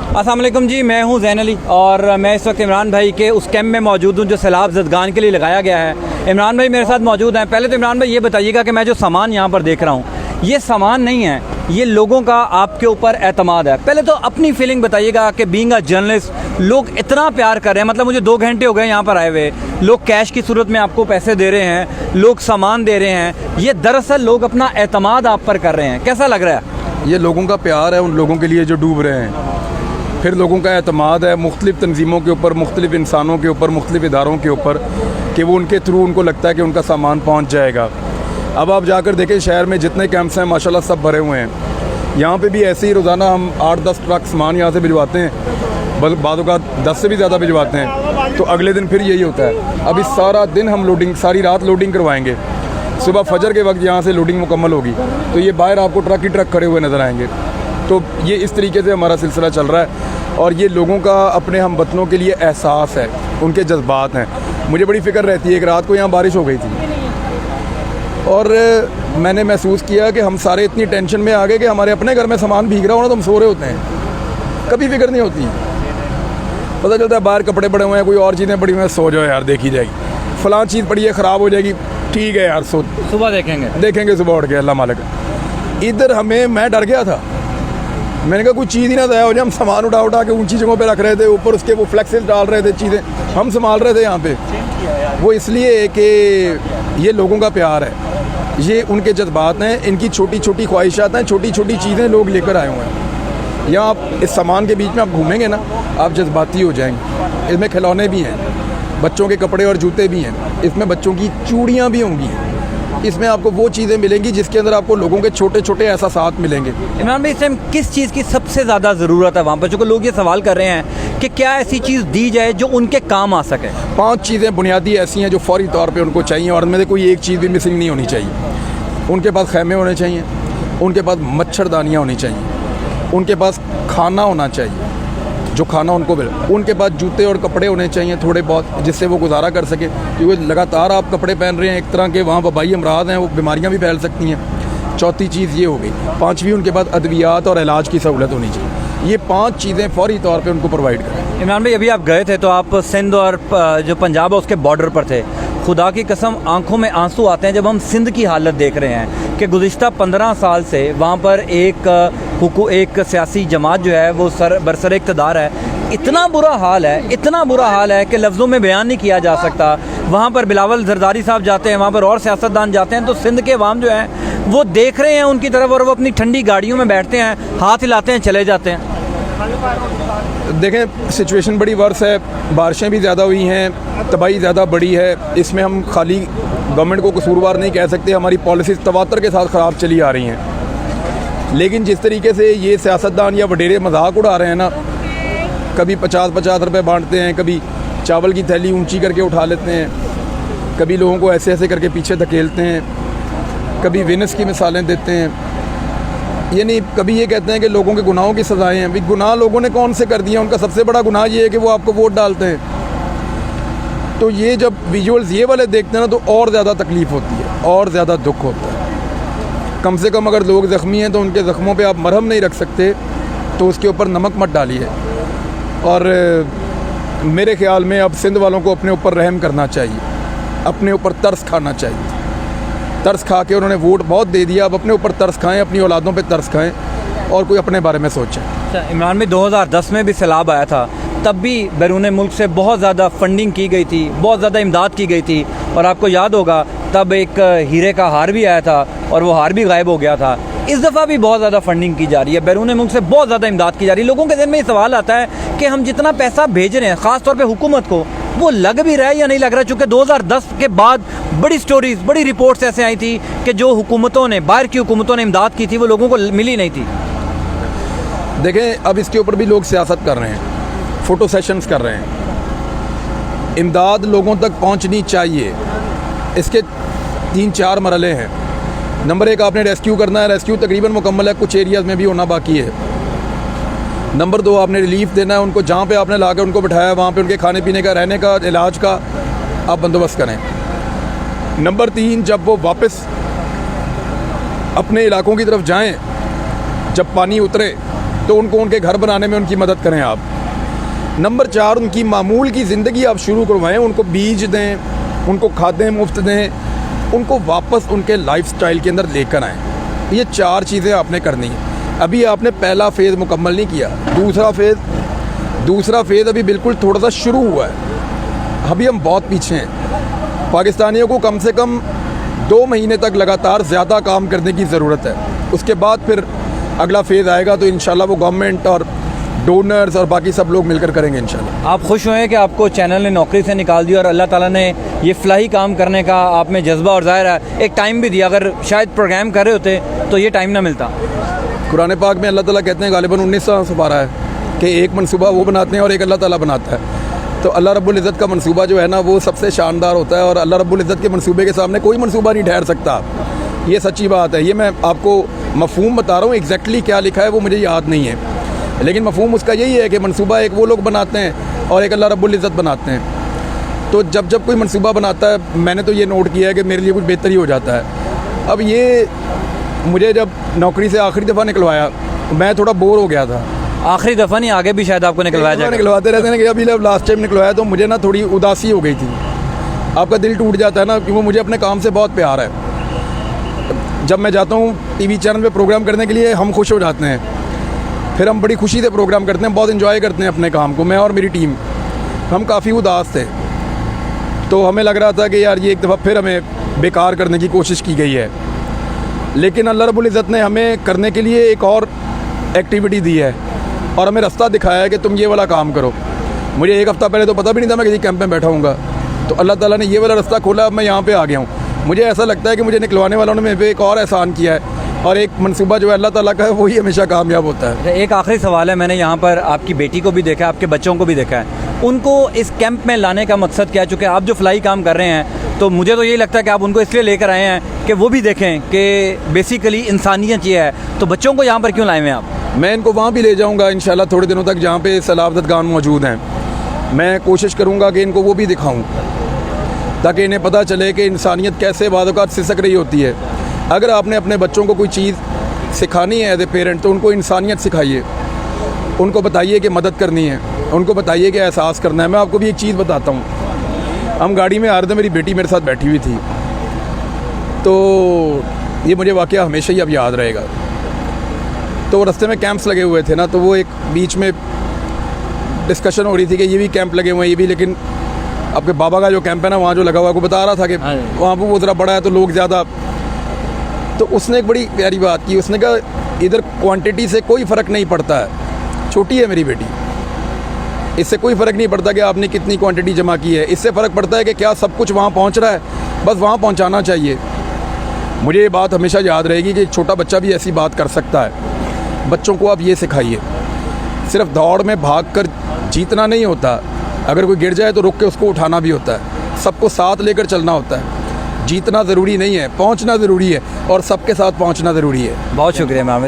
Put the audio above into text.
अस्सलाम वालेकुम जी, मैं हूं ज़ैन अली और मैं इस वक्त इमरान भाई के उस कैंप में मौजूद हूं जो सैलाब ज़दगान के लिए लगाया गया है। इमरान भाई मेरे साथ मौजूद हैं। पहले तो इमरान भाई ये बताइएगा कि मैं जो सामान यहाँ पर देख रहा हूँ, ये सामान नहीं है, ये लोगों का आपके ऊपर एतमाद है। पहले तो अपनी फीलिंग बताइएगा कि बीइंग अ जर्नलिस्ट लोग इतना प्यार कर रहे हैं, मतलब मुझे 2 घंटे हो गए यहाँ पर आए हुए, लोग कैश की सूरत में आपको पैसे दे रहे हैं, लोग सामान दे रहे हैं, ये दरअसल लोग अपना एतमाद आप पर कर रहे हैं। कैसा लग रहा है? ये लोगों का प्यार है उन लोगों के लिए जो डूब रहे हैं, फिर लोगों का एतमाद है मुख्तलिफ़ तंजीमों के ऊपर, मुख्तलिफ़ इंसानों के ऊपर, मुख्तलिफ़ इदारों के ऊपर कि वो उनके थ्रू उनको लगता है कि उनका सामान पहुंच जाएगा। अब आप जाकर देखें शहर में जितने कैंप्स हैं माशाल्लाह सब भरे हुए हैं। यहाँ पे भी ऐसे ही रोज़ाना हम 8-10 ट्रक सामान यहाँ से भिजवाते हैं, बादों का 10 से भी ज़्यादा भिजवाते हैं, तो अगले दिन फिर यही होता है। अभी सारा दिन हम लोडिंग, सारी रात लोडिंग करवाएंगे, सुबह फजर के वक्त यहाँ से लोडिंग मुकम्मल होगी तो ये बाहर आपको ट्रक ही ट्रक खड़े हुए नज़र आएंगे। तो ये इस तरीके से हमारा सिलसिला चल रहा है और ये लोगों का अपने हम वतनों के लिए एहसास है, उनके जज्बात हैं। मुझे बड़ी फ़िक्र रहती है, एक रात को यहाँ बारिश हो गई थी और मैंने महसूस किया कि हम सारे इतनी टेंशन में आ गए कि हमारे अपने घर में सामान भीग रहा हो ना तो हम सो रहे होते हैं, कभी फिक्र नहीं होती। पता चलता है बाहर कपड़े पड़े हुए हैं, कोई और चीज़ें पड़ी हुई हैं, सो जाओ यार, देखी जाएगी, फ़लाँ चीज़ पड़ी है ख़राब हो जाएगी, ठीक है यार, सुबह देखेंगे सुबह उठ के, अल्लाह मालिक। इधर मैं डर गया था, मैंने कहा कोई चीज़ ही ना ज़ाया हो जाए। हम सामान उठा के ऊंची जगहों पे रख रहे थे, ऊपर उसके वो फ्लेक्सेस डाल रहे थे, चीज़ें हम संभाल रहे थे यहाँ पे। वो इसलिए कि ये लोगों का प्यार है, ये उनके जज्बात हैं, इनकी छोटी छोटी ख्वाहिशात हैं, छोटी छोटी चीज़ें लोग लेकर आए हुए हैं। यहाँ आप इस सामान के बीच में आप घूमेंगे ना, आप जज्बाती हो जाएंगे। इसमें खिलौने भी हैं, बच्चों के कपड़े और जूते भी हैं, इसमें बच्चों की चूड़ियाँ भी होंगी, इसमें आपको वो चीज़ें मिलेंगी जिसके अंदर आपको लोगों के छोटे छोटे एहसासात मिलेंगे। इमरान भाई, इस टाइम किस चीज़ की सबसे ज़्यादा ज़रूरत है वहाँ पर? जो लोग ये सवाल कर रहे हैं कि क्या ऐसी चीज़ दी जाए जो उनके काम आ सके। 5 चीज़ें बुनियादी ऐसी हैं जो फौरी तौर पे उनको चाहिए और उनमें से कोई एक चीज़ भी मिसिंग नहीं होनी चाहिए। उनके पास खैमे होने चाहिए, उनके पास मच्छरदानियाँ होनी चाहिए, उनके पास खाना होना चाहिए जो खाना उनको मिले, उनके पास जूते और कपड़े होने चाहिए थोड़े बहुत जिससे वो गुजारा कर सके, क्योंकि लगातार आप कपड़े पहन रहे हैं, एक तरह के वहाँ वबाई अमराज हैं, वो बीमारियाँ भी फैल सकती हैं। चौथी चीज़ ये हो गई। 5वीं उनके पास अद्वियात और इलाज की सहूलत होनी चाहिए। ये 5 चीज़ें फौरी तौर पे उनको प्रोवाइड करें। इमरान भाई, अभी आप गए थे तो आप सिंध और जो पंजाब है उसके बॉर्डर पर थे। खुदा की कसम आंखों में आंसू आते हैं जब हम सिंध की हालत देख रहे हैं कि गुज़िश्ता 15 साल से वहाँ पर एक सियासी जमात जो है वो बरसर इक़्तिदार है। इतना बुरा हाल है कि लफ्ज़ों में बयान नहीं किया जा सकता। वहाँ पर बिलावल जरदारी साहब जाते हैं, वहाँ पर और सियासतदान जाते हैं, तो सिंध के अवाम जो हैं वो देख रहे हैं उनकी तरफ और वो अपनी ठंडी गाड़ियों में बैठते हैं, हाथ हिलाते हैं, चले जाते हैं। देखें, सिचुएशन बड़ी वर्स है, बारिशें भी ज़्यादा हुई हैं, तबाही ज़्यादा बड़ी है। इसमें हम खाली गवर्नमेंट को कसूरवार नहीं कह सकते, हमारी पॉलिसीज़ तवातर के साथ ख़राब चली आ रही हैं। लेकिन जिस तरीके से ये सियासतदान या वडेरे मजाक उड़ा रहे हैं ना, कभी 50-50 रुपये बांटते हैं, कभी चावल की थैली ऊंची करके उठा लेते हैं, कभी लोगों को ऐसे ऐसे करके पीछे धकेलते हैं, कभी विनस की मिसालें देते हैं, यानी कभी ये कहते हैं कि लोगों के गुनाहों की सज़ाएं हैं। भाई गुनाह लोगों ने कौन से कर दिए? उनका सबसे बड़ा गुनाह ये है कि वो आपको वोट डालते हैं। तो ये जब विजुअल्स ये वाले देखते हैं ना तो और ज़्यादा तकलीफ़ होती है और ज़्यादा दुख होता है। कम से कम अगर लोग ज़ख्मी हैं तो उनके ज़ख्मों पे आप मरहम नहीं रख सकते तो उसके ऊपर नमक मत डालिए। और मेरे ख़्याल में अब सिंध वालों को अपने ऊपर रहम करना चाहिए, अपने ऊपर तरस खाना चाहिए। तरस खा के उन्होंने वोट बहुत दे दिया, अब अपने ऊपर तरस खाएं, अपनी औलादों पे तरस खाएं और कोई अपने बारे में सोचें। अच्छा इमरान में 2010 में भी सैलाब आया था, तब भी बैरून मुल्क से बहुत ज़्यादा फंडिंग की गई थी, बहुत ज़्यादा इमदाद की गई थी और आपको याद होगा तब एक हीरे का हार भी आया था और वो हार भी गायब हो गया था। इस दफ़ा भी बहुत ज़्यादा फंडिंग की जा रही है, बैरून मुल्क से बहुत ज़्यादा इमदाद की जा रही है। लोगों के ज़हन में ये सवाल आता है कि हम जितना पैसा भेज रहे हैं ख़ास तौर पे हुकूमत को, वो लग भी रहा है या नहीं लग रहा, चूँकि 2010 के बाद बड़ी स्टोरीज़, बड़ी रिपोर्ट्स ऐसे आई थी कि जो हुकूमतों ने, बाहर की हुकूमतों ने इमदाद की थी वो लोगों को मिली नहीं थी। देखें, अब इसके ऊपर भी लोग सियासत कर रहे हैं, फ़ोटो सेशंस कर रहे हैं। इमदाद लोगों तक पहुंचनी चाहिए, इसके 3-4 मरहले हैं। नंबर 1, आपने रेस्क्यू करना है, रेस्क्यू तकरीबन मुकम्मल है, कुछ एरियाज़ में भी होना बाकी है। नंबर 2, आपने रिलीफ देना है उनको, जहाँ पे आपने ला के उनको बिठाया वहाँ पे उनके खाने पीने का, रहने का, इलाज का आप बंदोबस्त करें। नंबर 3, जब वो वापस अपने इलाकों की तरफ जाएं, जब पानी उतरे तो उनको उनके घर बनाने में उनकी मदद करें आप। नंबर 4, उनकी मामूल की ज़िंदगी आप शुरू करवाएं, उनको बीज दें, उनको खादें मुफ्त दें, उनको वापस उनके लाइफस्टाइल के अंदर लेकर आएँ। ये 4 चीज़ें आपने करनी है। अभी आपने पहला फेज़ मुकम्मल नहीं किया, दूसरा फेज़ अभी बिल्कुल थोड़ा सा शुरू हुआ है, अभी हम बहुत पीछे हैं। पाकिस्तानियों को कम से कम 2 महीने तक लगातार ज़्यादा काम करने की ज़रूरत है, उसके बाद फिर अगला फेज़ आएगा तो इंशाल्लाह वो गवर्नमेंट और डोनर्स और बाकी सब लोग मिलकर करेंगे इंशाल्लाह। आप खुश हुए कि आपको चैनल ने नौकरी से निकाल दिया और अल्लाह ताला ने ये फलाही काम करने का आप में जज्बा और ज़ाहिर है एक टाइम भी दिया, अगर शायद प्रोग्राम कर रहे होते तो ये टाइम ना मिलता। कुरान पाक में अल्लाह ताला कहते हैं गालिबन 19 सुपारा है कि एक मनसूबा वो बनाते हैं और एक अल्लाह ताला बनाता है। तो अल्लाह रब्बुल इज़्ज़त का मनसूबा जो है ना वो सबसे शानदार होता है और अल्लाह रब्बुल इज़्ज़त के मनसूबे के सामने कोई मनसूबा नहीं ठहर सकता। ये सच्ची बात है। ये मैं आपको मफ़हूम बता रहा हूँ, एग्जैक्टली क्या लिखा है वो मुझे याद नहीं है, लेकिन मफ़हूम उसका यही है कि मनसूबा एक वो लोग बनाते हैं और एक अल्लाह रब्बुल इज़्ज़त बनाते हैं। तो जब कोई मनसूबा बनाता है, मैंने तो ये नोट किया है कि मेरे लिए कुछ बेहतर ही हो जाता है। अब ये मुझे जब नौकरी से आखिरी दफ़ा निकलवाया मैं थोड़ा बोर हो गया था। आखिरी दफ़ा नहीं, आगे भी शायद आपको निकलवाया जाएगा। निकलवाते रहते हैं कि अभी लास्ट टाइम निकलवाया तो मुझे ना थोड़ी उदासी हो गई थी। आपका दिल टूट जाता है ना, क्योंकि मुझे अपने काम से बहुत प्यार है। जब मैं जाता हूँ टीवी चैनल पे प्रोग्राम करने के लिए हम खुश हो जाते हैं, फिर हम बड़ी खुशी से प्रोग्राम करते हैं, बहुत इन्जॉय करते हैं अपने काम को। मैं और मेरी टीम हम काफ़ी उदास थे, तो हमें लग रहा था कि यार ये एक दफ़ा फिर हमें बेकार करने की कोशिश की गई है। लेकिन अल्लाह रब्बुल इज़्ज़त ने हमें करने के लिए एक और एक्टिविटी दी है और हमें रास्ता दिखाया है कि तुम ये वाला काम करो। मुझे एक हफ़्ता पहले तो पता भी नहीं था मैं किसी कैंप में बैठा हूँगा, तो अल्लाह ताला ने ये वाला रास्ता खोला, अब मैं यहाँ पे आ गया हूँ। मुझे ऐसा लगता है कि मुझे निकलवाने वालों ने मेरे पे एक और एहसान किया है और एक मनसूबा जो है अल्लाह ताला का है वही हमेशा कामयाब होता है। एक आखिरी सवाल है, मैंने यहाँ पर आपकी बेटी को भी देखा है, आपके बच्चों को भी देखा है, उनको इस कैंप में लाने का मकसद क्या है? चूँकि आप जो फलाई काम कर रहे हैं तो मुझे तो यही लगता है कि आप उनको इसलिए लेकर आए हैं कि वो भी देखें कि बेसिकली इंसानियत ये है, तो बच्चों को यहाँ पर क्यों लाए हैं आप? मैं इनको वहाँ भी ले जाऊँगा इंशाल्लाह थोड़े दिनों तक जहाँ पे सलावतगान मौजूद हैं। मैं कोशिश करूँगा कि इनको वो भी दिखाऊँ ताकि इन्हें पता चले कि इंसानियत कैसे वादोकात सिसक रही होती है। अगर आपने अपने बच्चों को कोई चीज़ सिखानी है एज ए पेरेंट तो उनको इंसानियत सिखाइए, उनको बताइए कि मदद करनी है, उनको बताइए कि एहसास करना है। मैं आपको भी एक चीज़ बताता हूँ, हम गाड़ी में आ रहे थे, मेरी बेटी मेरे साथ बैठी हुई थी, तो ये मुझे वाक़या हमेशा ही अब याद रहेगा। तो रास्ते में कैंप्स लगे हुए थे ना, तो वो एक बीच में डिस्कशन हो रही थी कि ये भी कैंप लगे हुए हैं, ये भी, लेकिन आपके बाबा का जो कैंप है ना वहाँ जो लगा हुआ, को बता रहा था कि वहाँ पर वो ज़रा बड़ा है तो लोग ज़्यादा। तो उसने एक बड़ी प्यारी बात की, उसने कहा इधर क्वांटिटी से कोई फ़र्क नहीं पड़ता है, छोटी है मेरी बेटी, इससे कोई फ़र्क नहीं पड़ता कि आपने कितनी क्वांटिटी जमा की है, इससे फ़र्क पड़ता है कि क्या सब कुछ वहाँ पहुँच रहा है, बस वहाँ पहुँचाना चाहिए। मुझे ये बात हमेशा याद रहेगी कि छोटा बच्चा भी ऐसी बात कर सकता है। बच्चों को आप ये सिखाइए, सिर्फ दौड़ में भाग कर जीतना नहीं होता, अगर कोई गिर जाए तो रुक के उसको उठाना भी होता है, सबको साथ लेकर चलना होता है। जीतना ज़रूरी नहीं है, पहुंचना ज़रूरी है और सबके साथ पहुंचना ज़रूरी है। बहुत शुक्रिया मोहम्मद।